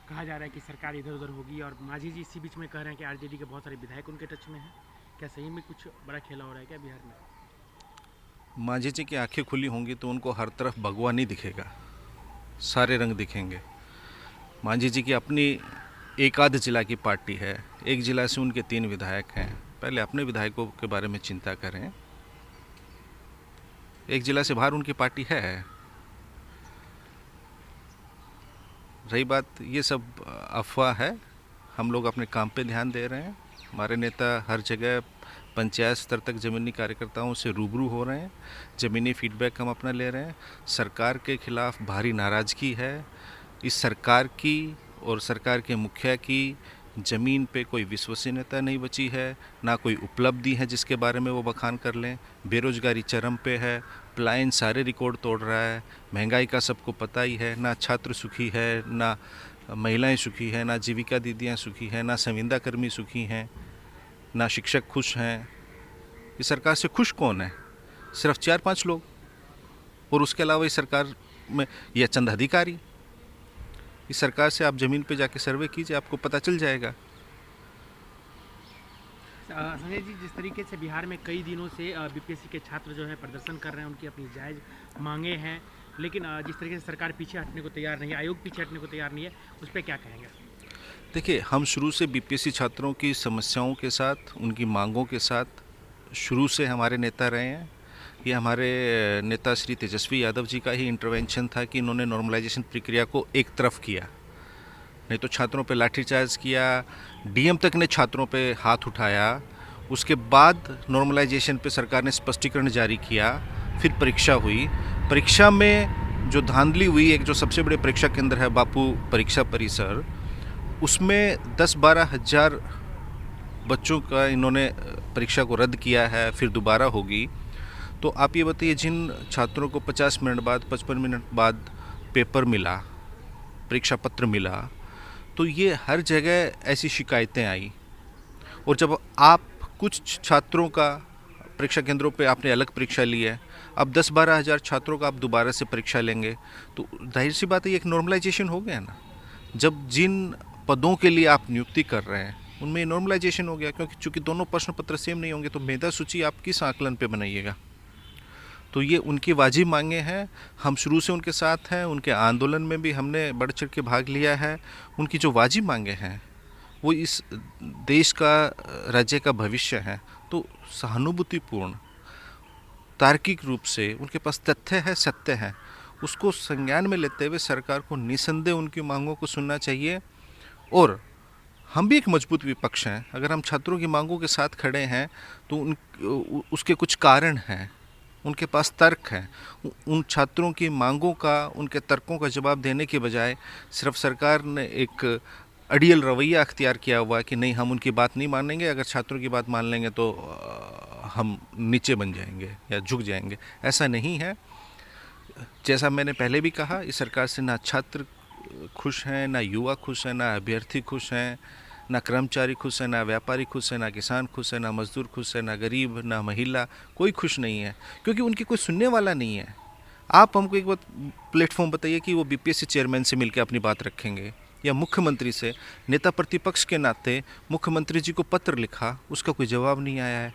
कहा जा रहा है कि सरकार इधर उधर होगी और मांझी जी इसी बीच में कह रहे हैं कि आरजेडी के बहुत सारे विधायक उनके टच में हैं। क्या सही में कुछ बड़ा खेला हो रहा है क्या बिहार में? मांझी जी की आंखें खुली होंगी तो उनको हर तरफ भगवा नहीं दिखेगा, सारे रंग दिखेंगे। मांझी जी की अपनी एक आध जिला की पार्टी है, एक जिला से उनके 3 विधायक हैं। पहले अपने विधायकों के बारे में चिंता करें। एक जिला से बाहर उनकी पार्टी है। रही बात, ये सब अफवाह है। हम लोग अपने काम पे ध्यान दे रहे हैं। हमारे नेता हर जगह पंचायत स्तर तक ज़मीनी कार्यकर्ताओं से रूबरू हो रहे हैं। ज़मीनी फीडबैक हम अपना ले रहे हैं। सरकार के खिलाफ भारी नाराज़गी है। इस सरकार की और सरकार के मुखिया की ज़मीन पे कोई विश्वसनीयता नहीं बची है, ना कोई उपलब्धि है जिसके बारे में वो बखान कर लें। बेरोजगारी चरम पे है, पलायन सारे रिकॉर्ड तोड़ रहा है, महंगाई का सबको पता ही है। ना छात्र सुखी है, ना महिलाएं सुखी हैं, ना जीविका दीदियां सुखी हैं, ना संविदा कर्मी सुखी हैं, ना शिक्षक खुश हैं। इस सरकार से खुश कौन है? सिर्फ 4-5 लोग, और उसके अलावा इस सरकार में यह चंद अधिकारी। इस सरकार से आप ज़मीन पे जाके सर्वे कीजिए, आपको पता चल जाएगा। संजय जी, जिस तरीके से बिहार में कई दिनों से बीपीएससी के छात्र जो है प्रदर्शन कर रहे हैं, उनकी अपनी जायज़ मांगे हैं, लेकिन जिस तरीके से सरकार पीछे हटने को तैयार नहीं है, आयोग पीछे हटने को तैयार नहीं है, उस पर क्या कहेंगे? देखिए, हम शुरू से बीपीएससी छात्रों की समस्याओं के साथ, उनकी मांगों के साथ शुरू से हमारे नेता रहे हैं। ये हमारे नेता श्री तेजस्वी यादव जी का ही इंटरवेंशन था कि इन्होंने नॉर्मलाइजेशन प्रक्रिया को एक तरफ किया। नहीं तो छात्रों पे लाठीचार्ज किया, डीएम तक ने छात्रों पे हाथ उठाया। उसके बाद नॉर्मलाइजेशन पे सरकार ने स्पष्टीकरण जारी किया। फिर परीक्षा हुई। परीक्षा में जो धांधली हुई, एक जो सबसे बड़े परीक्षा केंद्र है बापू परीक्षा परिसर, उसमें 10-12 हज़ार बच्चों का इन्होंने परीक्षा को रद्द किया है, फिर दोबारा होगी। तो आप ये बताइए, जिन छात्रों को 50 मिनट बाद, 55 मिनट बाद पेपर मिला, परीक्षा पत्र मिला, तो ये हर जगह ऐसी शिकायतें आई। और जब आप कुछ छात्रों का परीक्षा केंद्रों पे आपने अलग परीक्षा ली है, अब 10-12 हज़ार छात्रों का आप दोबारा से परीक्षा लेंगे, तो जाहिर सी बात है, ये एक नॉर्मलाइजेशन हो गया ना। जब जिन पदों के लिए आप नियुक्ति कर रहे हैं उनमें नॉर्मलाइजेशन हो गया, क्योंकि चूंकि दोनों प्रश्न पत्र सेम नहीं होंगे तो मेधा सूची आप किस आकलन पे बनाइएगा। तो ये उनकी वाजिब मांगे हैं। हम शुरू से उनके साथ हैं। उनके आंदोलन में भी हमने बढ़ चढ़ के भाग लिया है। उनकी जो वाजिब मांगे हैं वो इस देश का, राज्य का भविष्य है। तो सहानुभूतिपूर्ण, तार्किक रूप से उनके पास तथ्य है, सत्य है, उसको संज्ञान में लेते हुए सरकार को निसंदेह उनकी मांगों को सुनना चाहिए। और हम भी एक मजबूत विपक्ष हैं। अगर हम छात्रों की मांगों के साथ खड़े हैं तो उसके कुछ कारण हैं, उनके पास तर्क हैं। उन छात्रों की मांगों का, उनके तर्कों का जवाब देने के बजाय सिर्फ सरकार ने एक अड़ियल रवैया अख्तियार किया हुआ है कि नहीं, हम उनकी बात नहीं मानेंगे, अगर छात्रों की बात मान लेंगे तो हम नीचे बन जाएंगे या झुक जाएंगे। ऐसा नहीं है। जैसा मैंने पहले भी कहा, इस सरकार से ना छात्र खुश हैं, ना युवा खुश हैं, ना अभ्यर्थी खुश हैं, ना कर्मचारी खुश है, ना व्यापारी खुश है, ना किसान खुश है, ना मजदूर खुश है, ना गरीब, ना महिला, कोई खुश नहीं है, क्योंकि उनकी कोई सुनने वाला नहीं है। आप हमको एक बात प्लेटफॉर्म बताइए कि वो बीपीएससी चेयरमैन से मिलकर अपनी बात रखेंगे या मुख्यमंत्री से। नेता प्रतिपक्ष के नाते मुख्यमंत्री जी को पत्र लिखा, उसका कोई जवाब नहीं आया है।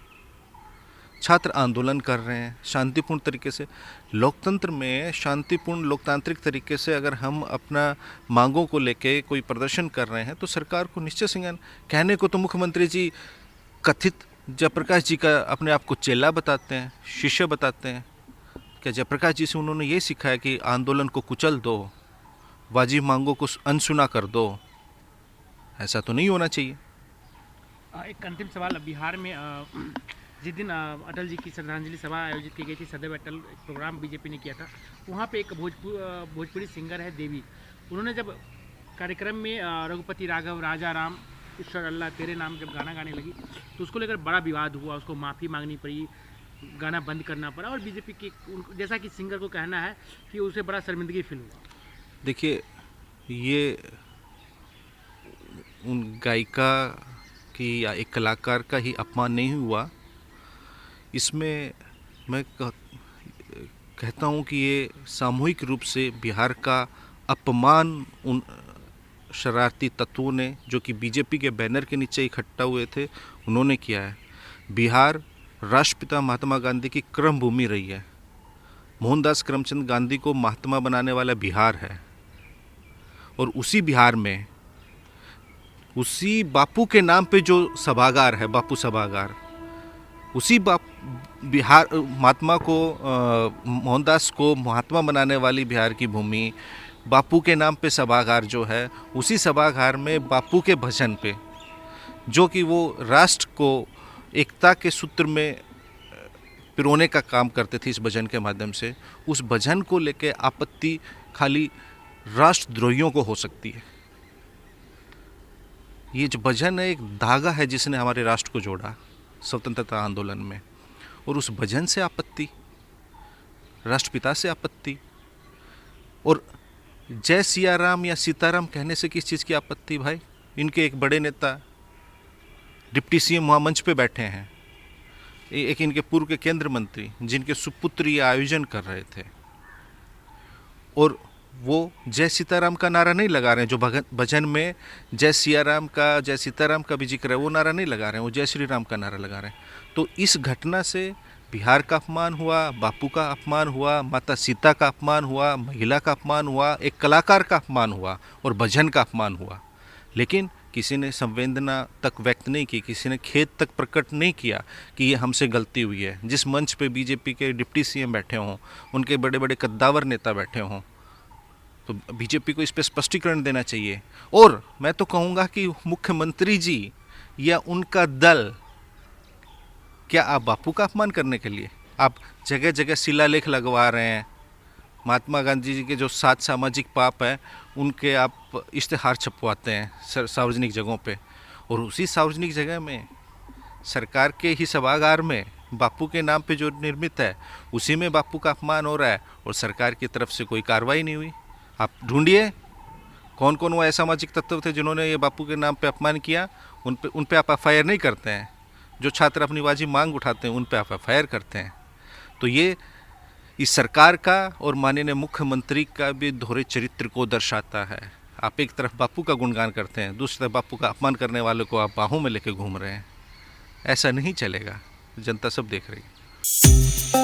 छात्र आंदोलन कर रहे हैं शांतिपूर्ण तरीके से। लोकतंत्र में शांतिपूर्ण लोकतांत्रिक तरीके से अगर हम अपना मांगों को लेके कोई प्रदर्शन कर रहे हैं तो सरकार को निश्चय संज्ञान। कहने को तो मुख्यमंत्री जी कथित जयप्रकाश जी का अपने आप को चेला बताते हैं, शिष्य बताते हैं। क्या जयप्रकाश जी से उन्होंने ये सीखा है कि आंदोलन को कुचल दो, वाजिब मांगों को अनसुना कर दो? ऐसा तो नहीं होना चाहिए। एक अंतिम सवाल। बिहार में जिस दिन अटल जी की श्रद्धांजलि सभा आयोजित की गई थी, सदैव अटल प्रोग्राम बीजेपी ने किया था, वहाँ पे एक भोजपुरी सिंगर है देवी। उन्होंने जब कार्यक्रम में रघुपति राघव, राजा राम, ईश्वर अल्लाह तेरे नाम जब गाना गाने लगी तो उसको लेकर बड़ा विवाद हुआ, उसको माफ़ी मांगनी पड़ी, गाना बंद करना पड़ा, और बीजेपी के जैसा कि सिंगर को कहना है कि उसे बड़ा शर्मिंदगी फील हुआ। देखिए, ये उन गायिका की या एक कलाकार का ही अपमान नहीं हुआ। इसमें मैं कहता हूँ कि ये सामूहिक रूप से बिहार का अपमान उन शरारती तत्वों ने, जो कि बीजेपी के बैनर के नीचे इकट्ठा हुए थे, उन्होंने किया है। बिहार राष्ट्रपिता महात्मा गांधी की कर्म भूमि रही है। मोहनदास करमचंद गांधी को महात्मा बनाने वाला बिहार है, और उसी बिहार में उसी बापू के नाम पे जो सभागार है, बापू सभागार, उसी बिहार महात्मा को मोहनदास को महात्मा बनाने वाली बिहार की भूमि, बापू के नाम पे सभागार जो है, उसी सभागार में बापू के भजन पे, जो कि वो राष्ट्र को एकता के सूत्र में पिरोने का काम करते थे इस भजन के माध्यम से, उस भजन को लेके आपत्ति खाली राष्ट्रद्रोहियों को हो सकती है। ये जो भजन है एक धागा है जिसने हमारे राष्ट्र को जोड़ा स्वतंत्रता आंदोलन में, और उस भजन से आपत्ति, राष्ट्रपिता से आपत्ति, और जय सिया राम या सीताराम कहने से किस चीज़ की आपत्ति भाई? इनके एक बड़े नेता डिप्टी सीएम वहाँ मंच पे बैठे हैं, एक इनके पूर्व के केंद्र मंत्री जिनके सुपुत्र ये आयोजन कर रहे थे, और वो जय सीताराम का नारा नहीं लगा रहे हैं। जो भजन में जय सिया राम का, जय सीताराम का भी जिक्र है, वो नारा नहीं लगा रहे हैं, वो जय श्री राम का नारा लगा रहे हैं। तो इस घटना से बिहार का अपमान हुआ, बापू का अपमान हुआ, माता सीता का अपमान हुआ, महिला का अपमान हुआ, एक कलाकार का अपमान हुआ, और भजन का अपमान हुआ। लेकिन किसी ने संवेदना तक व्यक्त नहीं की, किसी ने खेद तक प्रकट नहीं किया कि ये हमसे गलती हुई है। जिस मंच पे बीजेपी के डिप्टी सीएम बैठे हों, उनके बड़े बड़े कद्दावर नेता बैठे हों, तो बीजेपी को इस पर स्पष्टीकरण देना चाहिए। और मैं तो कहूँगा कि मुख्यमंत्री जी या उनका दल, क्या आप बापू का अपमान करने के लिए आप जगह जगह शिलालेख लगवा रहे हैं? महात्मा गांधी जी के जो 7 सामाजिक पाप हैं उनके आप इश्तेहार छपवाते हैं सार्वजनिक जगहों पे, और उसी सार्वजनिक जगह में सरकार के ही सभागार में बापू के नाम पे जो निर्मित है उसी में बापू का अपमान हो रहा है, और सरकार की तरफ से कोई कार्रवाई नहीं हुई। आप ढूंढिए कौन कौन वो असामाजिक तत्व थे जिन्होंने ये बापू के नाम पे अपमान किया, उन पे आप एफआईआर नहीं करते हैं। जो छात्र अपनी वाजिब मांग उठाते हैं उन पे आप एफआईआर करते हैं। तो ये इस सरकार का और माननीय मुख्यमंत्री का भी दोहरे चरित्र को दर्शाता है। आप एक तरफ बापू का गुणगान करते हैं, दूसरी तरफ बापू का अपमान करने वालों को आप बाहों में लेके घूम रहे हैं। ऐसा नहीं चलेगा, जनता सब देख रही है।